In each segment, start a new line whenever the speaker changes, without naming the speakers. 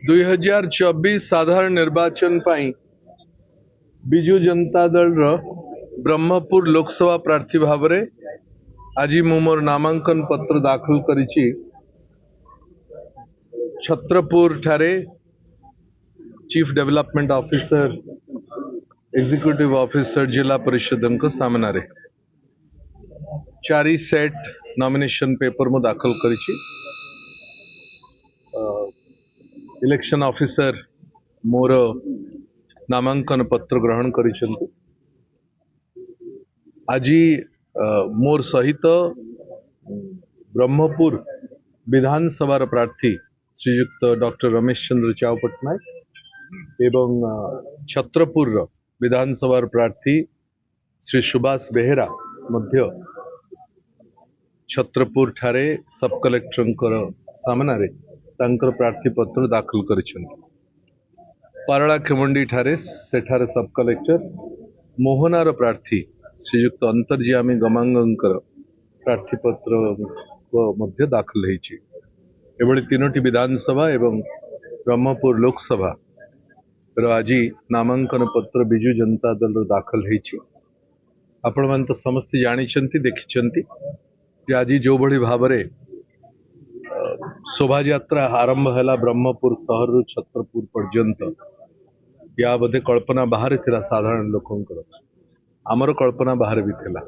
2024 साधारण निर्वाचन पाई बिजु जनता दल रो ब्रह्मपुर लोकसभा प्रार्थी भाव रे आज मु मोर नामांकन पत्र दाखल करिछि। छत्रपुर ठारे chief development officer executive officer Zilla Parishad सामना रे 4 सेट नॉमिनेशन पेपर मु दाखल करिछि। इलेक्शन ऑफिसर मोर नामांकन पत्र ग्रहण करिसंतु। आज मोर सहित ब्रह्मपुर विधानसभा प्रार्थी श्रीयुक्त डॉक्टर रमेश चंद्र चाव पट्टनायक एवं छत्रपुर विधानसभा प्रार्थी श्री सुभाष बेहेरा मध्य छत्रपुर ठारे सब कलेक्टर सामना रे तांकर प्रार्थी पत्र दाखल करिसंतु। पारला खेमुंडी ठारे सेठारे सब कलेक्टर मोहनार प्रार्थी श्रीयुक्त अंतर्यामी गमांगंकर प्रार्थी पत्र मध्य दाखल होईछि। एभली तीनोटी विधानसभा एवं ब्रह्मपुर लोकसभा आज नामांकन पत्र बिजु जनता दल दाखल होईछि। आपण मान तो समस्त जानिछंती देखिछंती कि आज जो भली भाबरे शोभा यात्रा आरंभ हैला ब्रह्मपुर शहर रु छत्रपुर पर्यंत या बोधे कल्पना बाहर थिला। साधारण लोकंकर आमर कल्पना बाहर भी थिला।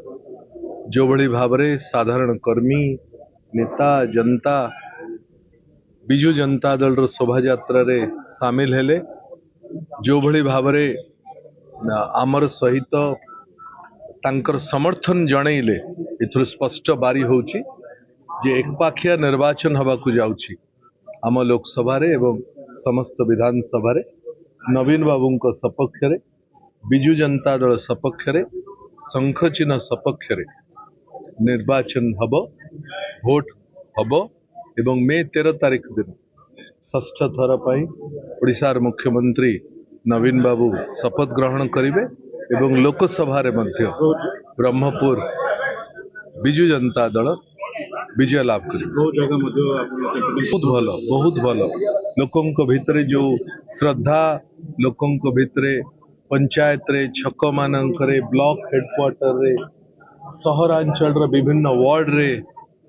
जो भली भाबरे साधारण कर्मी नेता जनता बिजु जनता दल रो शोभा यात्रा रे शामिल हेले, जो भली भाबरे आमर सहित तांकर समर्थन जणैले इथुर स्पष्ट बारी होउची जे एकपाखिया निर्वाचन हवा को जाउची। आम लोकसभा रे एवं समस्त विधानसभा रे नवीन बाबू सपक्ष रे बिजु जनता दल सपक्ष रे शंख चिन्ह सपक्ष रे निर्वाचन हब, भोट हब एवं मे 13 तारीख दिन षष्ठ थर पई ओडिशार मुख्यमंत्री नवीन बाबू शपथ ग्रहण करिवे एवं लोकसभा रे मध्य ब्रह्मपुर बिजु जनता दल विजय लाभ करिवे। बहुत भल लोकों भितरे जो श्रद्धा लोकों भितरे पंचायत रे छक मानकरे ब्लॉक हेडक्वार्टर रे सहरांचल रे विभिन्न वार्ड रे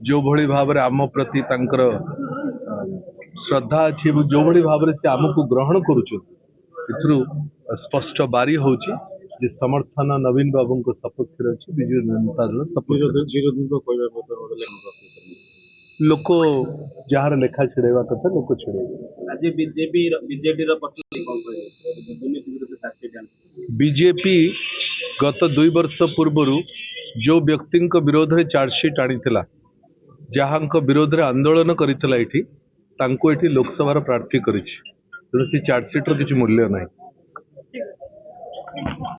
जो भली भाव रे आम प्रति तांकर श्रद्धा अछि, जो भली भाव रे से आमको ग्रहण करूछु इथरु स्पष्ट बारी होची जे समर्थन नवीन बाबू को सपक्ष रे अछि। बिजु जनता दल सपक्ष लोक जार लेखा छिड़ेवा कथा लोक छिड़े। बीजेपी गत 2 वर्ष पूर्व जो व्यक्ति विरोध में चार्जसीट आनी जहां विरोध में आंदोलन करितला एठी तांको एठी लोकसभा प्रार्थी करिछि। तेणु से चार्जसीट किसी मूल्य ना।